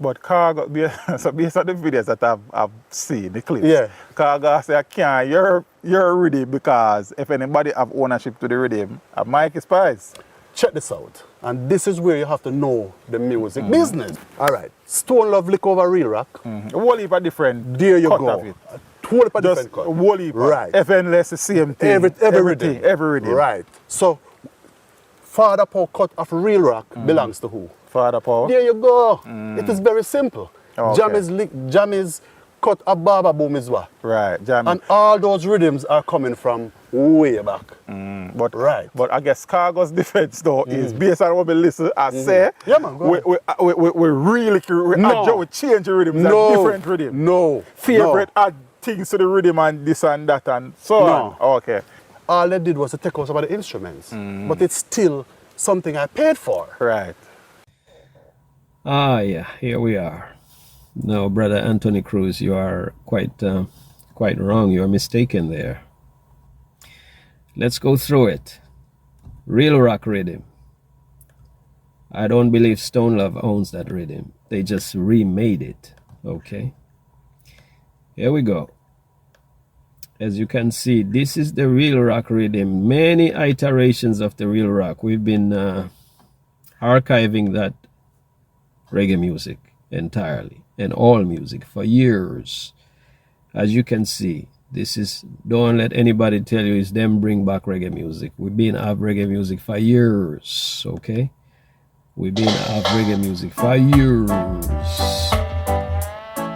But Cargo, so based on the videos that I've seen, the clips, Yeah. Cargo say I can't your rhythm because if anybody have ownership to the rhythm, Mikey Spice. Check this out. And this is where you have to know the music business. All right. Stone Love lick over Real Rock. A whole heap of different There you cut go. of it. A whole heap of Just different cut. a whole heap. Right. FNLS the same thing. Every Everything, rhythm. every rhythm. Right. So, Father Paul cut of Real Rock belongs to who? Father Paul. There you go. It is very simple. Okay. Jammy's cut of Baba Boom is what? Right, Jammy. And all those rhythms are coming from way back. But Right. But I guess Cargo's defense though is based on what we listen and say. Yeah, man, go we really we change the rhythms and different rhythms. No. Favorite add things to the rhythm and this and that and so on. Okay. All they did was to take out some of the instruments. But it's still something I paid for. Right. Ah, yeah, here we are. No, brother Anthony Cruz, you are quite wrong. You are mistaken there. Let's go through it. Real Rock rhythm. I don't believe Stone Love owns that rhythm. They just remade it. Okay. Here we go. As you can see, this is the Real Rock rhythm. Many iterations of the Real Rock. We've been archiving that reggae music entirely and all music for years. As you can see, this is, don't let anybody tell you it's them bring back reggae music. We've been have reggae music for years, okay? We've been have reggae music for years.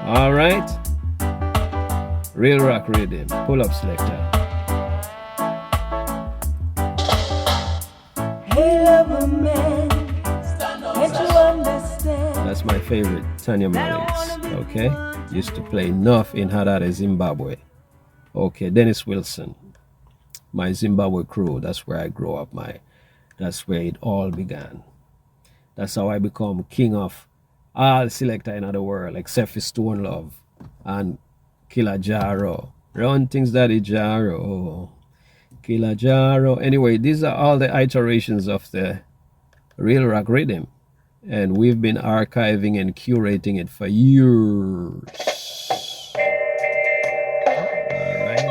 All right? Real Rock rhythm, pull up selector. Hey, lover man, can't you understand? That's my favorite, Tanya Marley's, okay? Used to play enough in Harare, Zimbabwe. Okay, Dennis Wilson, my Zimbabwe crew, that's where I grew up, that's where it all began. That's how I become king of all selector in the world, except for Stone Love and Killer Jaro. Run things Daddy Jaro. Killer Jaro. Anyway, these are all the iterations of the Real Rock rhythm. And we've been archiving and curating it for years. Alright.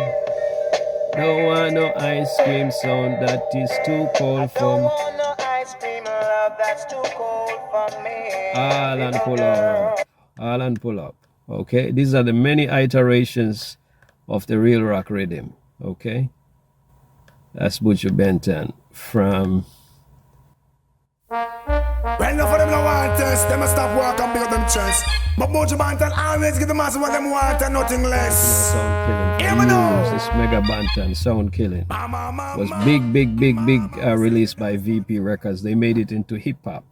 Don't want no ice cream sound that is too cold for me. No ice cream love that's too cold for me. All and pull up. All and pull up. Okay, these are the many iterations of the Real Rock rhythm. Okay, that's Butcher Benton from. Well, enough of them no want test, them a stop work and build them chest. But Butcher Benton always give the mass what them want and nothing less. Sound Here killing. we know. This Mega Bantan Sound Killing was big released by VP Records. They made it into hip hop.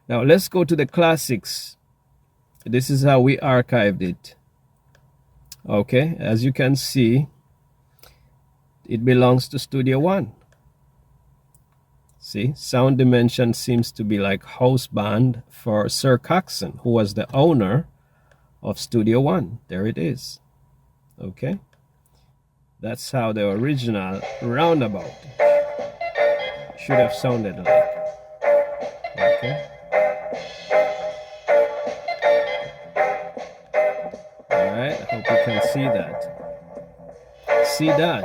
Now let's go to the classics. This is how we archived it. Okay, as you can see, it belongs to Studio One. See, Sound Dimension seems to be like house band for Sir Coxsone, who was the owner of Studio One. There it is. Okay, that's how the original Roundabout should have sounded like. Okay. Alright, I hope you can see that. See that?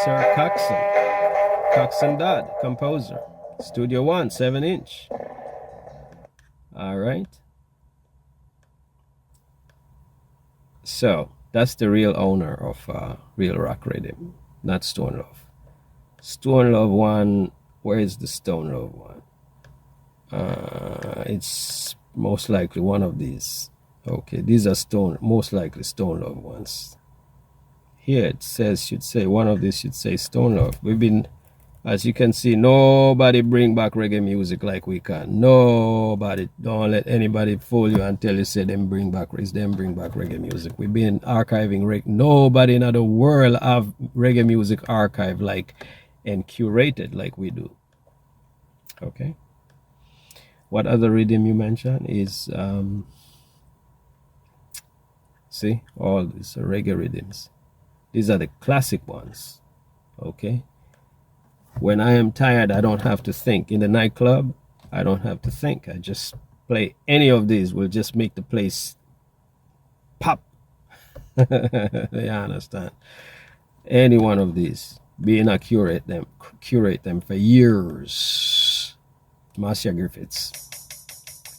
Sir Coxsone. Coxsone Dad, composer. Studio One, 7-inch. Alright. So, that's the real owner of Real Rock Rhythm, not Stone Love. Stone Love One, where is the Stone Love One? It's most likely one of these. Okay, these are most likely Stone Love ones. Here it says, should say, one of these should say Stone Love. We've been, as you can see, nobody bring back reggae music like we can. Nobody. Don't let anybody fool you and tell you, say, them bring back reggae music. We've been archiving reggae. Nobody in the world have reggae music archived like and curated like we do. Okay. What other rhythm you mentioned is, see, all these reggae rhythms. These are the classic ones. Okay. When I am tired, I don't have to think. In the nightclub, I don't have to think. I just play any of these will just make the place pop. You understand? Any one of these, being a curate them for years. Marcia Griffiths.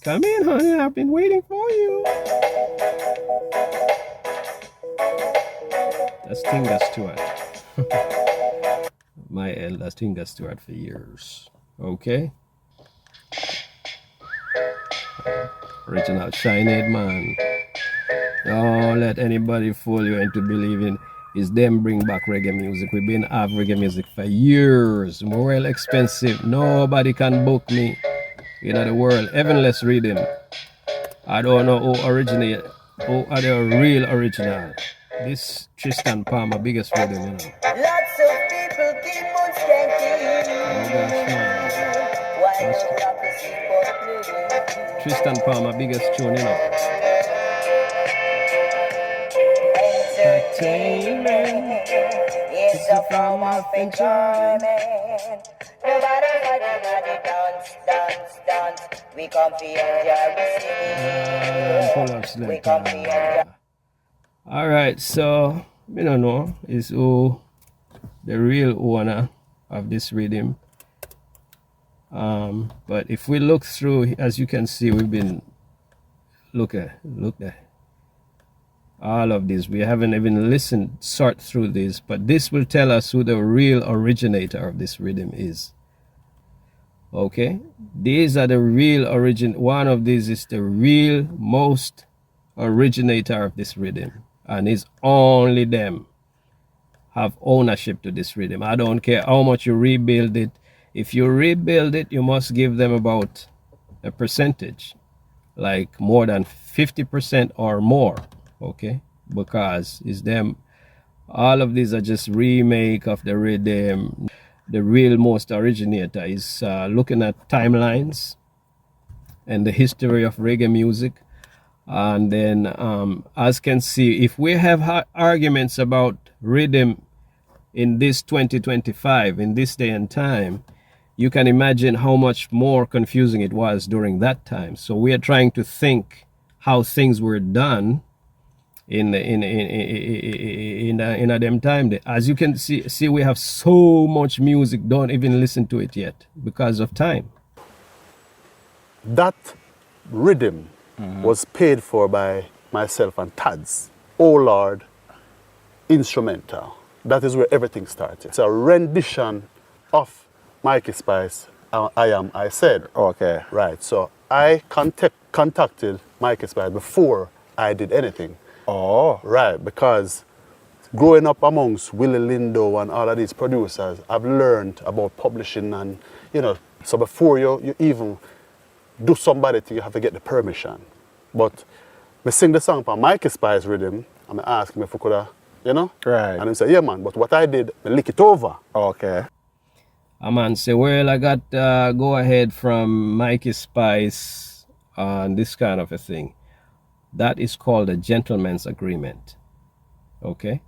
Come in, honey, I've been waiting for you. That's Tinga Stewart. My elder Tinga Stewart for years. Okay? Original Shinehead man. Don't let anybody fool you into believing it's them bring back reggae music. We've been have reggae music for years. More well expensive. Nobody can book me in the world. Heavenless Riddim. I don't know who originate. Who are the real original? This Tristan Palmer, biggest rhythm, you know. Lots of people keep on skanking. Oh gosh, man. Why don't rappers keep on playing? Tristan Palmer, biggest tune, you know. Entertainment is a form of enjoyment. Nobody fighting at the dance. We come to enjoy the city. We come to enjoy. Alright, so I don't know is who the real owner of this rhythm. But if we look through, as you can see, we've been look at all of this. We haven't even sort through this, but this will tell us who the real originator of this rhythm is. Okay, these are the real origin. One of these is the real most originator of this rhythm, and it's only them have ownership to this rhythm. I don't care how much you rebuild it. If you rebuild it, you must give them about a percentage, like more than 50% or more. Okay, because it's them. All of these are just remake of the rhythm. The real most originator is looking at timelines and the history of reggae music. And then as can see, if we have arguments about rhythm in this 2025, in this day and time, you can imagine how much more confusing it was during that time. So we are trying to think how things were done in them time. As you can see, we have so much music, don't even listen to it yet because of time. That rhythm was paid for by myself and Tads. Oh Lord, instrumental. That is where everything started. It's a rendition of Mikey Spice, I Said. Okay. Right, so I contacted Mikey Spice before I did anything. Oh. Right, because growing up amongst Willie Lindo and all of these producers, I've learned about publishing and, so before you even do somebody thing, you have to get the permission. But we sing the song for Mikey Spice rhythm, and I asked him if we could Right. And he said, yeah, man, but what I did, I lick it over. Okay. A man say, well, I got go ahead from Mikey Spice and this kind of a thing. That is called a gentleman's agreement. Okay?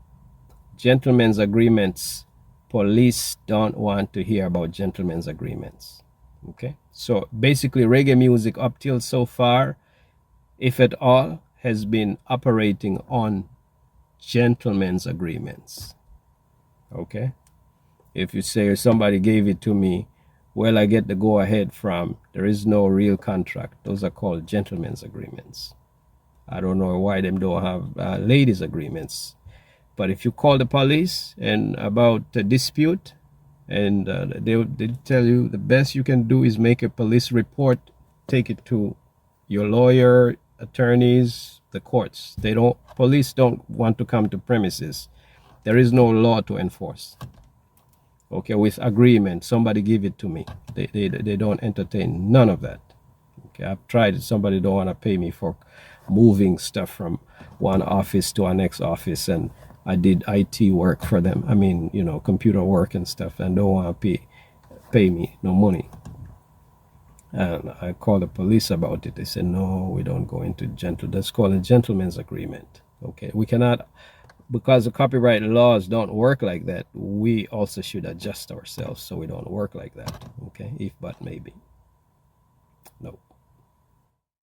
Gentleman's agreements, police don't want to hear about gentleman's agreements. Okay? So basically reggae music up till so far, if at all, has been operating on gentleman's agreements. Okay? If you say somebody gave it to me, well, I get the go ahead from, there is no real contract. Those are called gentleman's agreements. I don't know why them don't have ladies' agreements. But if you call the police and about a dispute, and they tell you the best you can do is make a police report, take it to your lawyer, attorneys, the courts. Police don't want to come to premises. There is no law to enforce. Okay, with agreement, somebody give it to me. They don't entertain none of that. Okay, I've tried it. Somebody don't want to pay me for moving stuff from one office to our next office, and I did IT work for them. I mean, computer work and stuff, and don't want to pay me no money. And I called the police about it. They said, no, we don't go into that's called a gentleman's agreement. Okay, we cannot, because the copyright laws don't work like that, we also should adjust ourselves so we don't work like that. Okay, if but maybe. No.